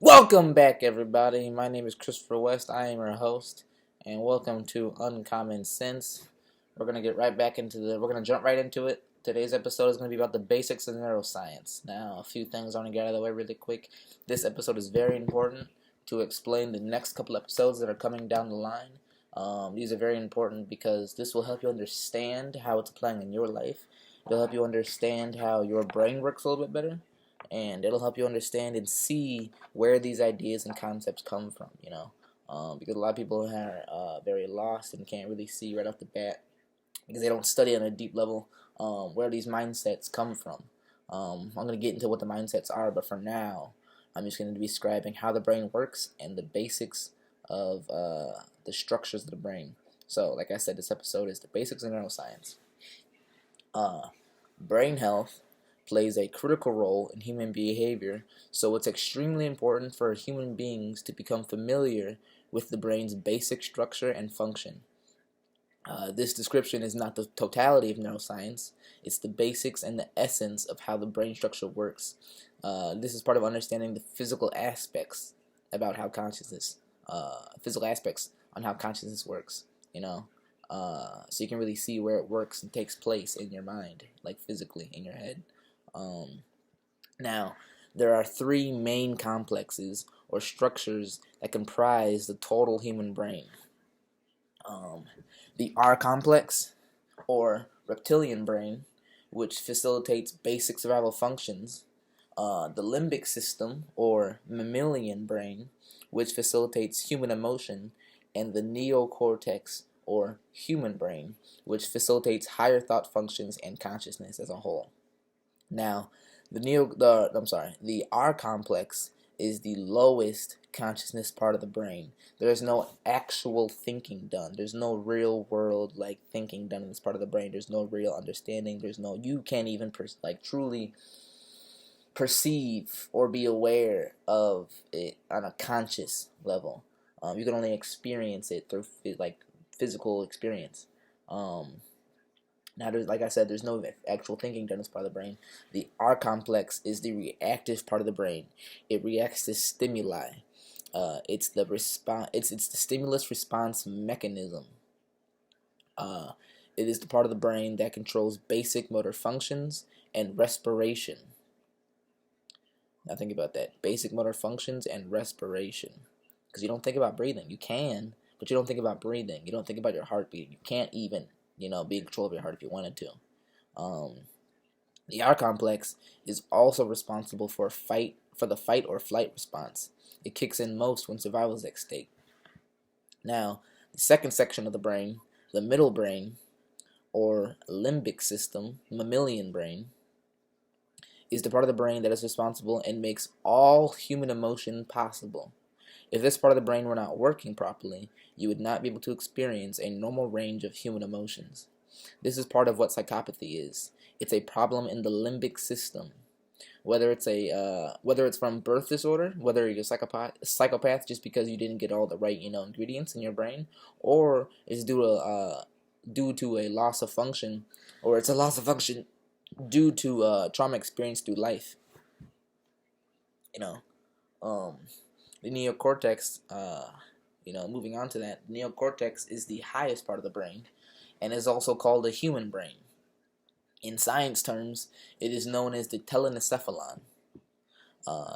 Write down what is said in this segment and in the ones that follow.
Welcome back, everybody. My name is Christopher West. I am your host, and welcome to Uncommon Sense. We're gonna jump right into it. Today's episode is gonna be about the basics of neuroscience. Now, a few things I want to get out of the way really quick. This episode is very important to explain the next couple episodes that are coming down the line. These are very important because this will help you understand how it's applying in your life. It'll help you understand how your brain works a little bit better, and it'll help you understand and see where these ideas and concepts come from, because a lot of people are very lost and can't really see right off the bat because they don't study on a deep level where these mindsets come from. I'm going to get into what the mindsets are, but for now, I'm just going to be describing how the brain works and the basics of the structures of the brain. So, like I said, this episode is the basics of neuroscience. Brain health plays a critical role in human behavior, so it's extremely important for human beings to become familiar with the brain's basic structure and function. This description is not the totality of neuroscience, it's the basics and the essence of how the brain structure works. This is part of understanding the physical aspects about how physical aspects on how consciousness works, so you can really see where it works and takes place in your mind, like physically in your head. Now, there are three main complexes or structures that comprise the total human brain. The RComplex, or reptilian brain, which facilitates basic survival functions. The limbic system, or mammalian brain, which facilitates human emotion. And the neocortex, or human brain, which facilitates higher thought functions and consciousness as a whole. Now, the R complex is the lowest consciousness part of the brain. There's no actual thinking done. There's no real world thinking done in this part of the brain. There's no real understanding. You can't even truly perceive or be aware of it on a conscious level. You can only experience it through physical experience. Now, like I said, there's no actual thinking done as part of the brain. The R complex is the reactive part of the brain. It reacts to stimuli. It's the response. It's the stimulus response mechanism. It is the part of the brain that controls basic motor functions and respiration. Now think about that: basic motor functions and respiration. Because you don't think about breathing. You can, but you don't think about breathing. You don't think about your heartbeat. You can't even be in control of your heart if you wanted to. The R complex is also responsible for the fight or flight response. It kicks in most when survival is at stake. Now, the second section of the brain, the middle brain, or limbic system, mammalian brain, is the part of the brain that is responsible and makes all human emotion possible. If this part of the brain were not working properly, you would not be able to experience a normal range of human emotions. This is part of what psychopathy is. It's a problem in the limbic system. Whether it's from birth disorder, whether you're a psychopath just because you didn't get all the right ingredients in your brain, or it's due to a loss of function, or it's a loss of function due to trauma experienced through life. The neocortex, moving on to that, the neocortex is the highest part of the brain and is also called the human brain. In science terms, it is known as the telencephalon.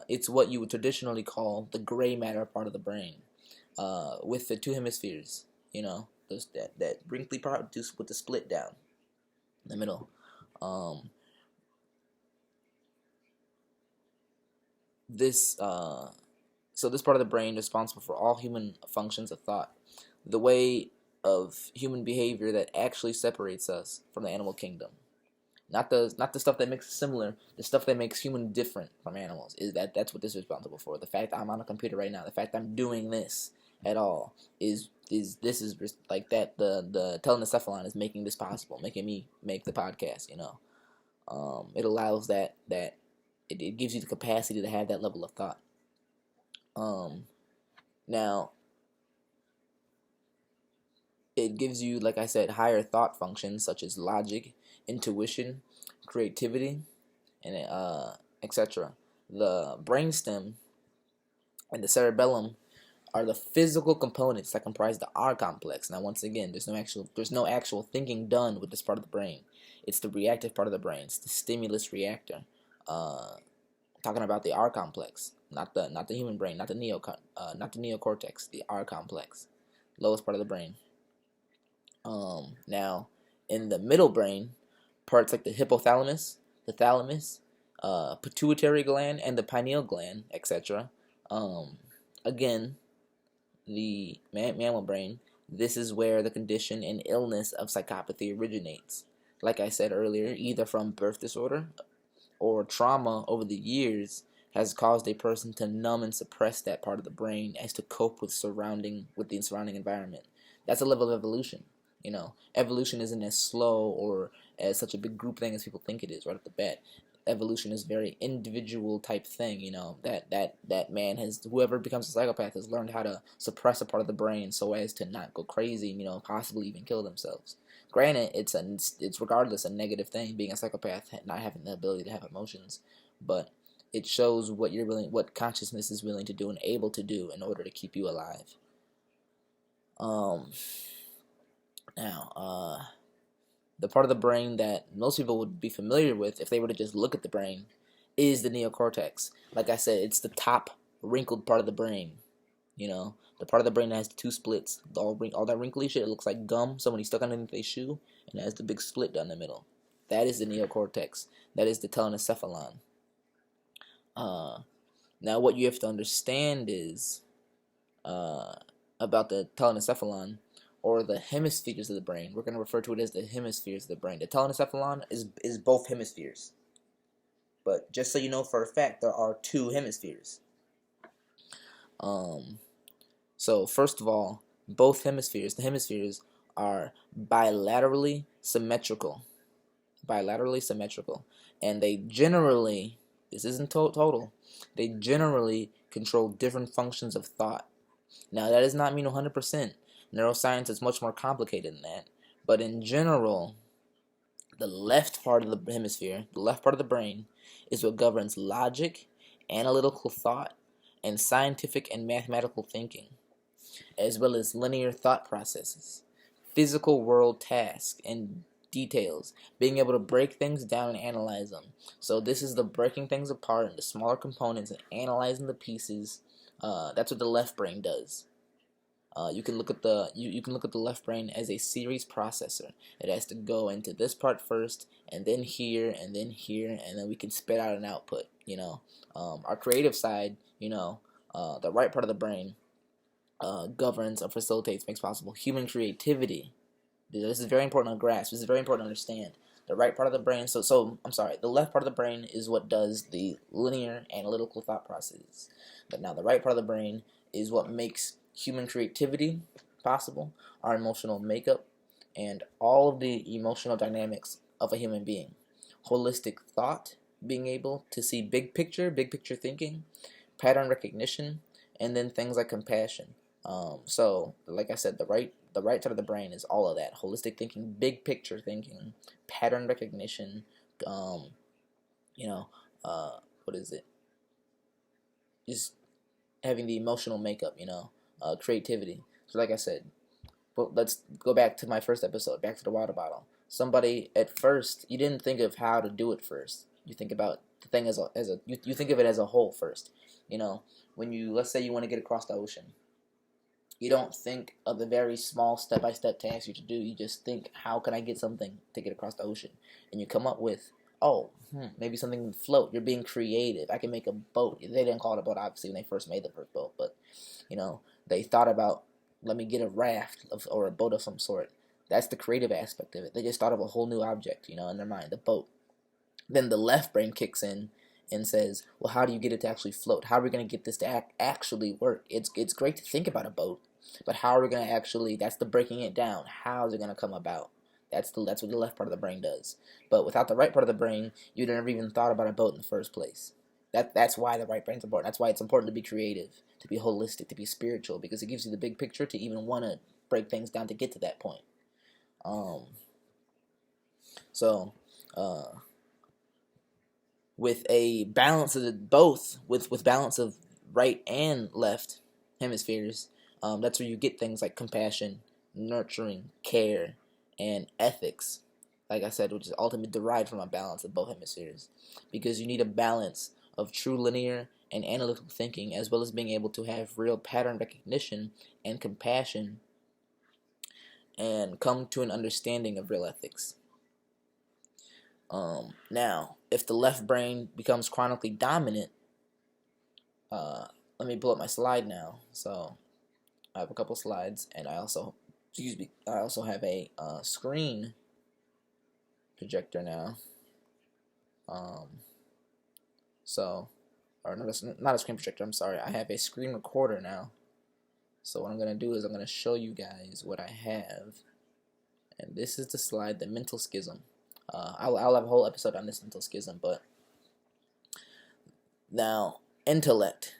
It's what you would traditionally call the gray matter part of the brain, with the two hemispheres, that wrinkly part with the split down in the middle. So this part of the brain is responsible for all human functions of thought, the way of human behavior that actually separates us from the animal kingdom. Not the stuff that makes us similar, the stuff that makes humans different from animals. That's what this is responsible for. The fact that I'm on a computer right now, the fact that I'm doing this at all is like that. The telencephalon is making this possible, making me make the podcast. It allows that it gives you the capacity to have that level of thought. Now, it gives you, like I said, higher thought functions such as logic, intuition, creativity, and etc. The brainstem and the cerebellum are the physical components that comprise the R-complex. Now, once again, there's no actual thinking done with this part of the brain. It's the reactive part of the brain. It's the stimulus reactor. Talking about the R-complex, not the human brain, not the neocortex, the R-complex, lowest part of the brain. Now, in the middle brain, parts like the hypothalamus, the thalamus, pituitary gland, and the pineal gland, etc. Again, the mammal brain, this is where the condition and illness of psychopathy originates. Like I said earlier, either from birth disorder or trauma over the years has caused a person to numb and suppress that part of the brain as to cope with the surrounding environment. That's a level of evolution. Evolution isn't as slow or as such a big group thing as people think it is right off the bat. Evolution is a very individual type thing. That man whoever becomes a psychopath has learned how to suppress a part of the brain so as to not go crazy, possibly even kill themselves. Granted, it's regardless a negative thing, being a psychopath, not having the ability to have emotions, but it shows what consciousness is willing to do and able to do in order to keep you alive. Now, the part of the brain that most people would be familiar with if they were to just look at the brain is the neocortex. Like I said, it's the top wrinkled part of the brain. The part of the brain that has the two splits. All that wrinkly shit, it looks like gum somebody stuck underneath their shoe, and it has the big split down the middle. That is the neocortex. That is the telencephalon. Now, what you have to understand is about the telencephalon, or the hemispheres of the brain. We're going to refer to it as the hemispheres of the brain. The telencephalon is both hemispheres. But just so you know for a fact, there are two hemispheres. So first of all, both hemispheres, the hemispheres, are bilaterally symmetrical. And they generally, this isn't total, they generally control different functions of thought. Now, that does not mean 100%. Neuroscience is much more complicated than that. But in general, the left part of the hemisphere, the left part of the brain, is what governs logic, analytical thought, and scientific and mathematical thinking, as well as linear thought processes, physical world tasks, and details, being able to break things down and analyze them. So this is the breaking things apart into smaller components and analyzing the pieces. That's what the left brain does. You can look at the left brain as a series processor. It has to go into this part first, and then here, and then here, and then we can spit out an output. Our creative side, the right part of the brain governs or facilitates, makes possible human creativity. This is very important to grasp. This is very important to understand. The right part of the brain, the left part of the brain is what does the linear analytical thought processes. But now the right part of the brain is what makes human creativity possible, our emotional makeup, and all of the emotional dynamics of a human being. Holistic thought, being able to see big picture thinking, pattern recognition, and then things like compassion. So, like I said, the right side of the brain is all of that: holistic thinking, big picture thinking, pattern recognition. What is it? Just having the emotional makeup. Creativity. So, like I said, but let's go back to my first episode, back to the water bottle. Somebody at first, you didn't think of how to do it first. You think about the thing you think of it as a whole first. When let's say you want to get across the ocean. You don't think of the very small step-by-step tasks you should do. You just think, how can I get something to get across the ocean? And you come up with, maybe something can float. You're being creative. I can make a boat. They didn't call it a boat, obviously, when they first made the first boat. But, they thought about, let me get a raft or a boat of some sort. That's the creative aspect of it. They just thought of a whole new object, in their mind, the boat. Then the left brain kicks in and says, well, how do you get it to actually float? How are we going to get this to actually work? It's great to think about a boat, but how are we going to actually, that's the breaking it down. How is it going to come about? That's what the left part of the brain does. But without the right part of the brain, you'd never even thought about a boat in the first place. That's why the right brain's important. That's why it's important to be creative, to be holistic, to be spiritual, because it gives you the big picture to even want to break things down to get to that point. With a balance of both, with balance of right and left hemispheres, that's where you get things like compassion, nurturing, care, and ethics. Like I said, which is ultimately derived from a balance of both hemispheres, because you need a balance of true linear and analytical thinking, as well as being able to have real pattern recognition and compassion, and come to an understanding of real ethics. Now, if the left brain becomes chronically dominant, let me pull up my slide now. So I have a couple slides, and I also have a screen projector now. Or not a screen projector. I'm sorry. I have a screen recorder now. So what I'm gonna do is I'm gonna show you guys what I have, and this is the slide, the mental schism. I'll have a whole episode on this mental schism, but now intellect.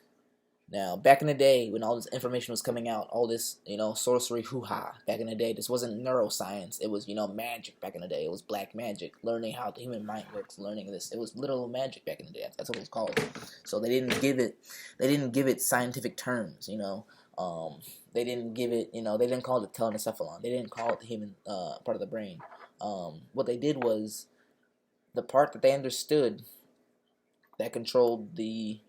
Now, back in the day, when all this information was coming out, all this, sorcery hoo-ha, back in the day, this wasn't neuroscience. It was, magic back in the day. It was black magic, learning how the human mind works, learning this. It was literal magic back in the day. That's what it was called. So they didn't give it scientific terms, They didn't give it, they didn't call it the telencephalon. They didn't call it the human part of the brain. What they did was, the part that they understood that controlled the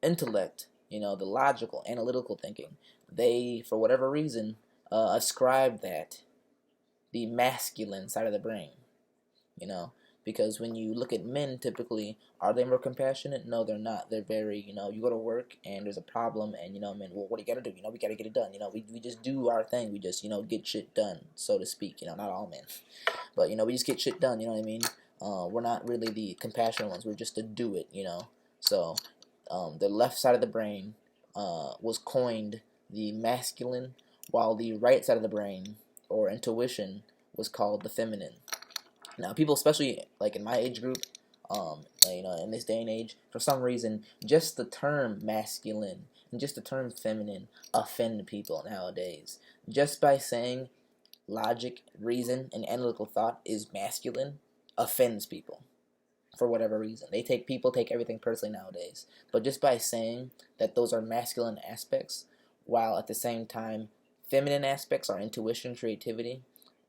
intellect, the logical, analytical thinking, they, for whatever reason, ascribed that the masculine side of the brain, because when you look at men, typically, are they more compassionate? No, they're not. They're very, you go to work and there's a problem, and, men, well, what do you gotta do? We gotta get it done. We just do our thing. We just, get shit done, so to speak. Not all men, but, we just get shit done, you know what I mean? We're not really the compassionate ones. We're just to do it, So, the left side of the brain was coined the masculine, while the right side of the brain, or intuition, was called the feminine. Now, people, especially like in my age group, in this day and age, for some reason, just the term masculine and just the term feminine offend people nowadays. Just by saying logic, reason, and analytical thought is masculine offends people. For whatever reason, people take everything personally nowadays. But just by saying that those are masculine aspects, while at the same time feminine aspects are intuition, creativity,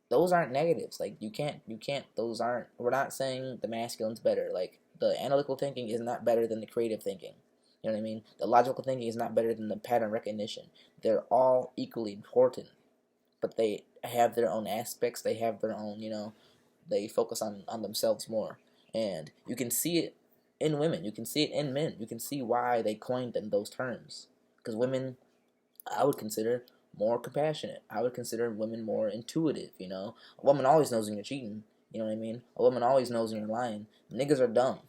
those aren't negatives. Like, you can't, we're not saying the masculine's better. Like, the analytical thinking is not better than the creative thinking. You know what I mean? The logical thinking is not better than the pattern recognition. They're all equally important, but they have their own aspects. They have their own, they focus on themselves more. And you can see it in women. You can see it in men. You can see why they coined them those terms. Because women, I would consider more compassionate. I would consider women more intuitive, A woman always knows when you're cheating. You know what I mean? A woman always knows when you're lying. Niggas are dumb.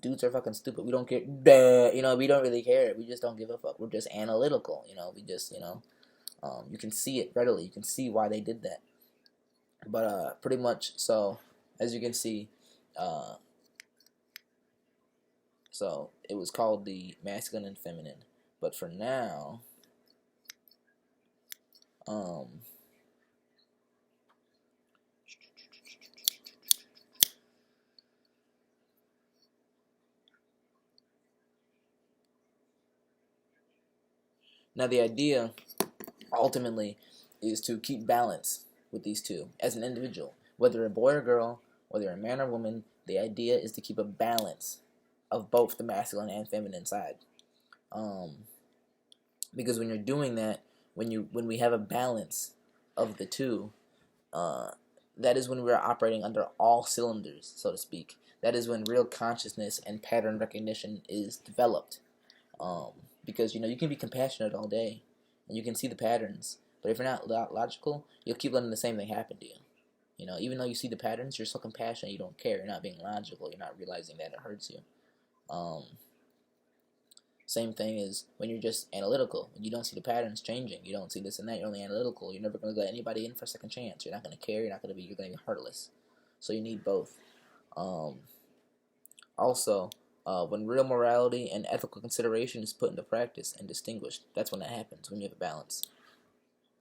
Dudes are fucking stupid. We don't care. We don't really care. We just don't give a fuck. We're just analytical. We just, you can see it readily. You can see why they did that. But pretty much, so, as you can see, so it was called the masculine and feminine. But for now, now the idea ultimately is to keep balance with these two as an individual, whether a boy or girl, whether a man or woman. The idea is to keep a balance of both the masculine and feminine side, because when you're doing that, when we have a balance of the two, that is when we're operating under all cylinders, so to speak. That is when real consciousness and pattern recognition is developed, because you can be compassionate all day and you can see the patterns, but if you're not logical, you'll keep letting the same thing happen to you. Even though you see the patterns, you're so compassionate, you don't care. You're not being logical. You're not realizing that it hurts you. Same thing is when you're just analytical. When you don't see the patterns changing, you don't see this and that. You're only analytical. You're never going to let anybody in for a second chance. You're not going to care. You're going to be heartless. So you need both. Also, when real morality and ethical consideration is put into practice and distinguished, that's when that happens, when you have a balance.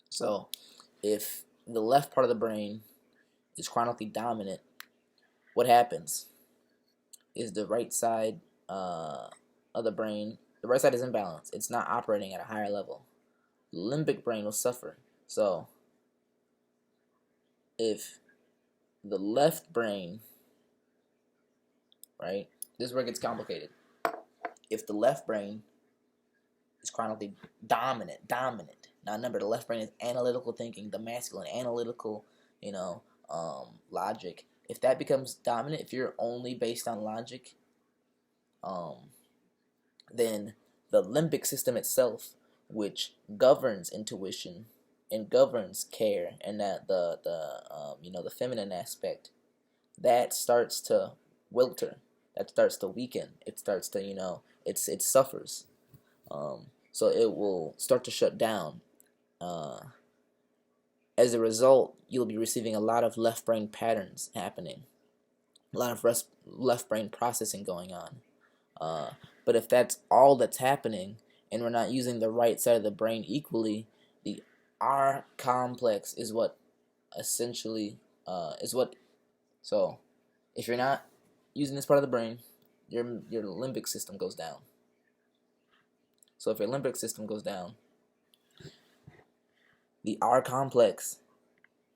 So, if the left part of the brain is chronically dominant, what happens is the right side of the brain the right side is imbalanced. It's not operating at a higher level. Limbic brain will suffer. So if the left brain, right, this is where it gets complicated. If the left brain is chronically dominant. Now remember, the left brain is analytical thinking, the masculine, analytical, logic. If that becomes dominant, if you're only based on logic, then the limbic system itself, which governs intuition and governs care, and that the feminine aspect, that starts to wilter, that starts to weaken. It starts to it suffers. So it will start to shut down. As a result, you'll be receiving a lot of left brain patterns happening, a lot of left brain processing going on. But if that's all that's happening, and we're not using the right side of the brain equally, the RComplex is what essentially So if you're not using this part of the brain, your limbic system goes down. So if your limbic system goes down, the RComplex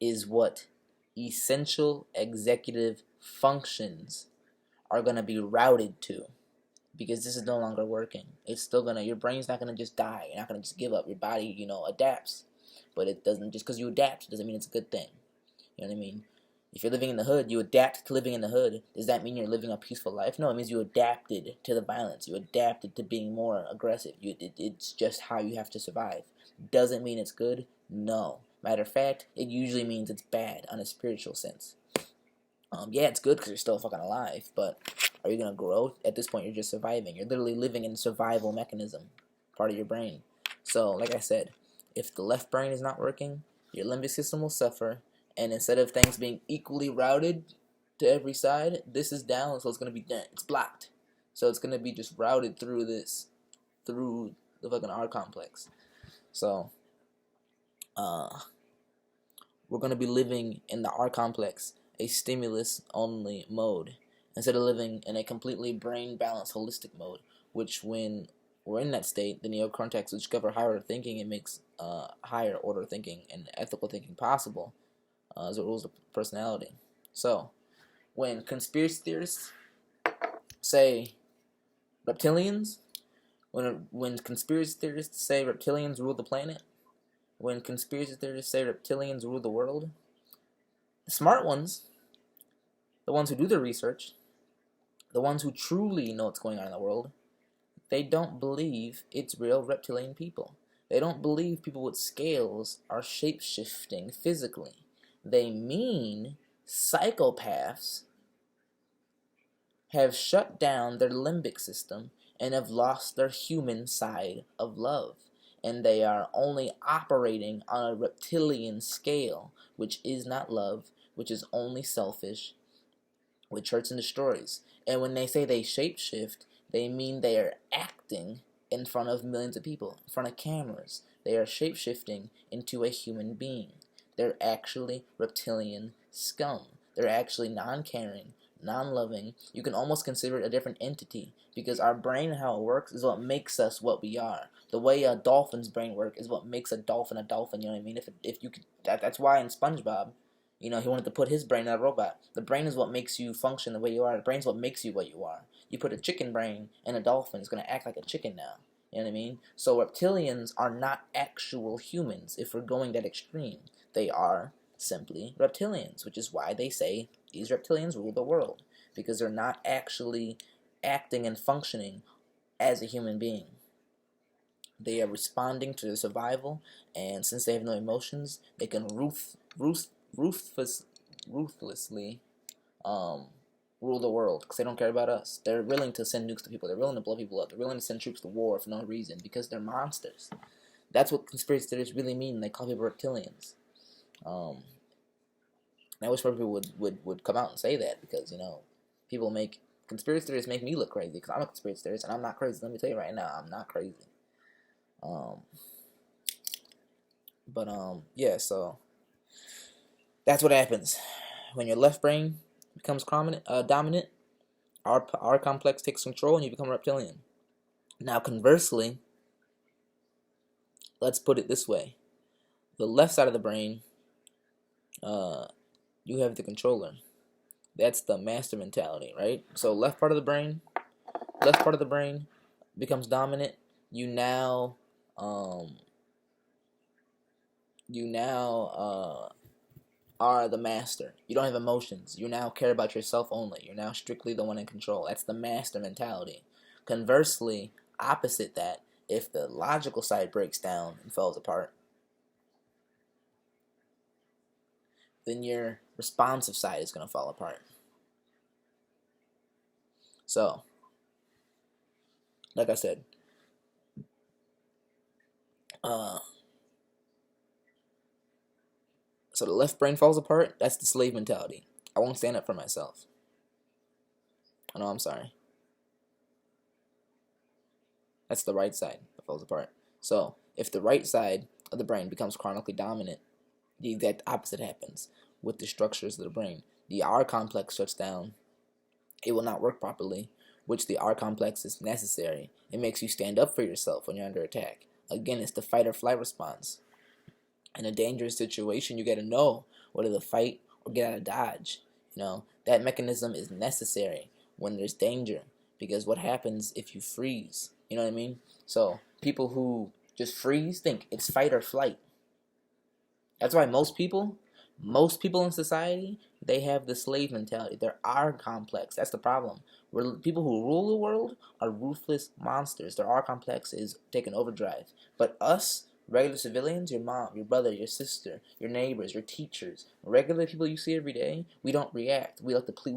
is what essential executive functions are going to be routed to, because this is no longer working. It's still going to, your brain's not going to just die. You're not going to just give up. Your body, adapts. But it doesn't, just because you adapt doesn't mean it's a good thing. You know what I mean? If you're living in the hood, you adapt to living in the hood. Does that mean you're living a peaceful life? No, it means you adapted to the violence. You adapted to being more aggressive. It's just how you have to survive. Doesn't mean it's good? No. Matter of fact, it usually means it's bad on a spiritual sense. Yeah, it's good because you're still fucking alive, but are you going to grow? At this point, you're just surviving. You're literally living in survival mechanism, part of your brain. So, like I said, if the left brain is not working, your limbic system will suffer, and instead of things being equally routed to every side, this is down, so it's going to be done. It's blocked. So it's going to be just routed through the fucking RComplex. So, we're going to be living in the RComplex, a stimulus-only mode, instead of living in a completely brain-balanced, holistic mode, which when we're in that state, the neocortex, which cover higher order thinking, it makes higher order thinking and ethical thinking possible as it rules the personality. So, when conspiracy theorists say reptilians, when conspiracy theorists say reptilians rule the planet, when conspiracy theorists say reptilians rule the world, the smart ones, the ones who do the research, the ones who truly know what's going on in the world, they don't believe it's real reptilian people. They don't believe people with scales are shape-shifting physically. They mean psychopaths have shut down their limbic system and have lost their human side of love. And they are only operating on a reptilian scale, which is not love, which is only selfish, which hurts and destroys. And when they say they shapeshift, they mean they are acting in front of millions of people, in front of cameras. They are shapeshifting into a human being. They're actually reptilian scum. They're actually non-caring, non-loving. You can almost consider it a different entity, because our brain and how it works is what makes us what we are. The way a dolphin's brain works is what makes a dolphin, you know what I mean? If you could, that's why in SpongeBob, he wanted to put his brain in a robot. The brain is what makes you function the way you are. The brain is what makes you what you are. You put a chicken brain in a dolphin, it's going to act like a chicken now. You know what I mean? So reptilians are not actual humans if we're going that extreme. They are simply reptilians, which is why they say these reptilians rule the world, because they're not actually acting and functioning as a human being. They are responding to their survival, and since they have no emotions, they can ruthlessly rule the world, because they don't care about us. They're willing to send nukes to people. They're willing to blow people up. They're willing to send troops to war for no reason, because they're monsters. That's what conspiracy theorists really mean. They call people reptilians. I wish more people would come out and say that, because people make conspiracy theorists make me look crazy, because I'm a conspiracy theorist and I'm not crazy. Let me tell you right now, I'm not crazy. Yeah, so that's what happens when your left brain becomes dominant. Our complex takes control and you become a reptilian. Now, conversely, let's put it this way. The left side of the brain, you have the controller. That's the master mentality, right? So left part of the brain becomes dominant. You now, are the master. You don't have emotions. You now care about yourself only. You're now strictly the one in control. That's the master mentality. Conversely, opposite that, if the logical side breaks down and falls apart, then your responsive side is going to fall apart. So, like I said, so the left brain falls apart. That's the slave mentality. I won't stand up for myself. Oh, no, I'm sorry. That's the right side that falls apart. So, if the right side of the brain becomes chronically dominant, the exact opposite happens with the structures of the brain. The R-complex shuts down. It will not work properly, which the R-complex is necessary. It makes you stand up for yourself when you're under attack. Again, it's the fight or flight response. In a dangerous situation, you got to know whether to fight or get out of dodge. That mechanism is necessary when there's danger, because what happens if you freeze? You know what I mean? So people who just freeze think it's fight or flight. That's why most people in society, they have the slave mentality. They're R-complex. That's the problem. People who rule the world are ruthless monsters. Their R-complex is taking overdrive. But us, regular civilians, your mom, your brother, your sister, your neighbors, your teachers, regular people you see every day, we don't react. We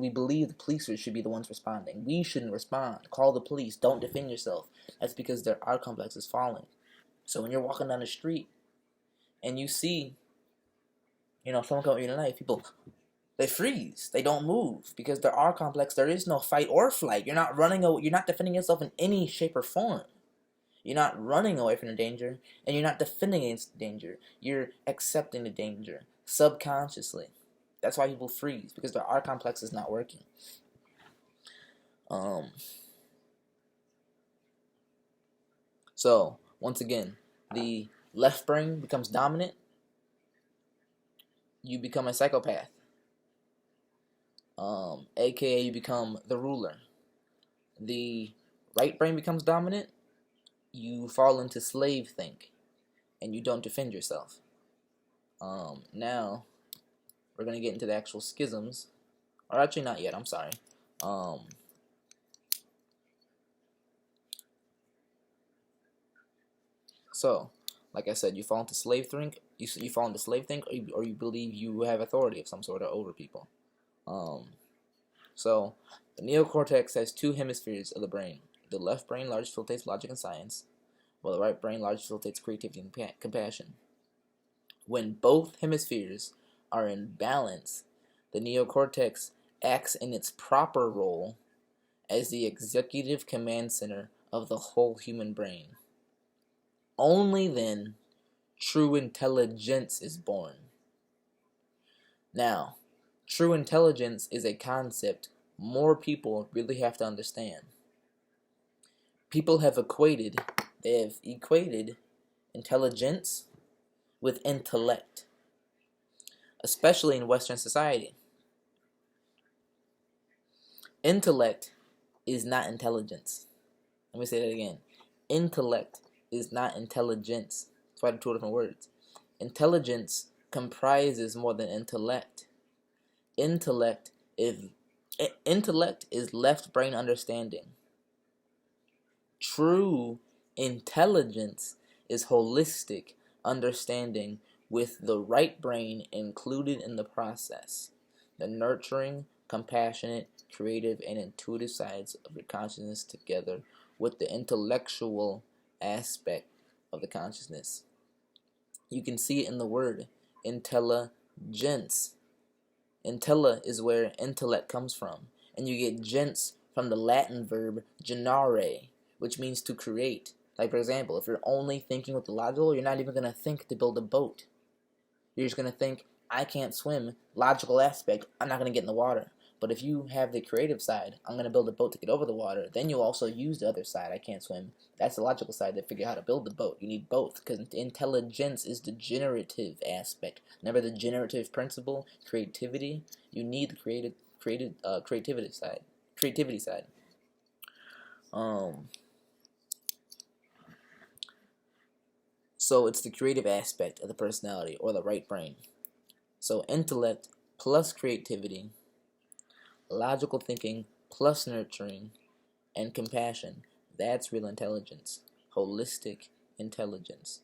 believe the police should be the ones responding. We shouldn't respond. Call the police. Don't defend yourself. That's because their R-complex is falling. So when you're walking down the street and you see someone come up to you tonight, people, they freeze. They don't move because there are complex. There is no fight or flight. You're not running away. You're not defending yourself in any shape or form. You're not running away from the danger, and you're not defending against the danger. You're accepting the danger subconsciously. That's why people freeze, because their R complex is not working. So once again, the left brain becomes dominant. You become a psychopath. AKA you become the ruler. The right brain becomes dominant. You fall into slave think, and you don't defend yourself. Now we're gonna get into the actual schisms, or actually not yet. I'm sorry. So, like I said, you fall into slave think. You fall into slave think, or you believe you have authority of some sort over people. So the neocortex has two hemispheres of the brain. The left brain largely facilitates logic and science, while the right brain largely facilitates creativity and compassion. When both hemispheres are in balance, the neocortex acts in its proper role as the executive command center of the whole human brain. Only then true intelligence is born. Now, true intelligence is a concept more people really have to understand. People have equated intelligence with intellect, especially in Western society. Intellect is not intelligence. Let me say that again. Intellect is not intelligence. That's why they're two different words. Intelligence comprises more than intellect. Intellect is left brain understanding. True intelligence is holistic understanding with the right brain included in the process. The nurturing, compassionate, creative, and intuitive sides of your consciousness together with the intellectual aspect of the consciousness. You can see it in the word intelligence. Intella is where intellect comes from, and you get gens from the Latin verb generare, which means to create. Like, for example, if you're only thinking with the logical, you're not even going to think to build a boat. You're just going to think, I can't swim, logical aspect, I'm not going to get in the water. But if you have the creative side, I'm going to build a boat to get over the water, then you'll also use the other side, I can't swim. That's the logical side to figure out how to build the boat. You need both, because intelligence is the generative aspect. Remember the generative principle, creativity? You need the creativity side. So it's the creative aspect of the personality, or the right brain. So intellect plus creativity, logical thinking plus nurturing, and compassion. That's real intelligence. Holistic intelligence.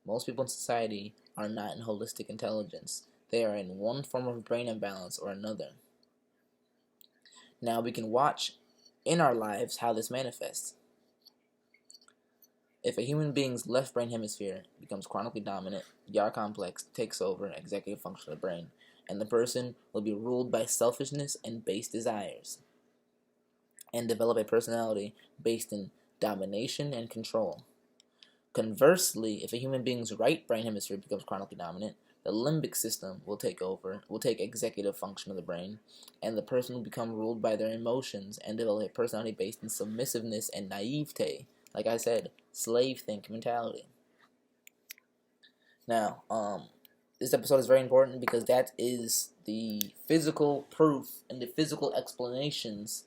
Most people in society are not in holistic intelligence. They are in one form of brain imbalance or another. Now we can watch in our lives how this manifests. If a human being's left brain hemisphere becomes chronically dominant, the RComplex takes over executive function of the brain, and the person will be ruled by selfishness and base desires, and develop a personality based in domination and control. Conversely, if a human being's right brain hemisphere becomes chronically dominant, the limbic system will take executive function of the brain, and the person will become ruled by their emotions and develop a personality based in submissiveness and naivete. Like I said, slave think mentality. Now, this episode is very important because that is the physical proof and the physical explanations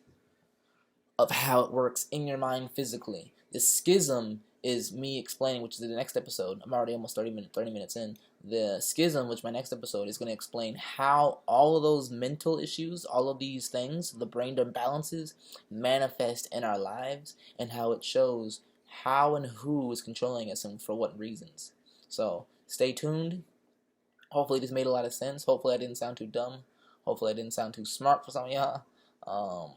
of how it works in your mind physically. The schism is me explaining, which is the next episode. I'm already almost 30 minutes in. The schism, which my next episode is going to explain how all of those mental issues, all of these things, the brain imbalances, manifest in our lives, and how it shows how and who is controlling us and for what reasons. So stay tuned. Hopefully this made a lot of sense. Hopefully I didn't sound too dumb. Hopefully I didn't sound too smart for some of y'all.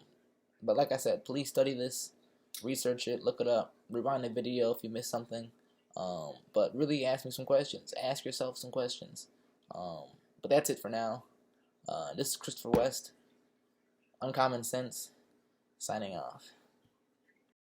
But like I said, please study this, research it, look it up, rewind the video if you missed something. But really ask me some questions. Ask yourself some questions. But that's it for now. This is Christopher West, Uncommon Sense, signing off.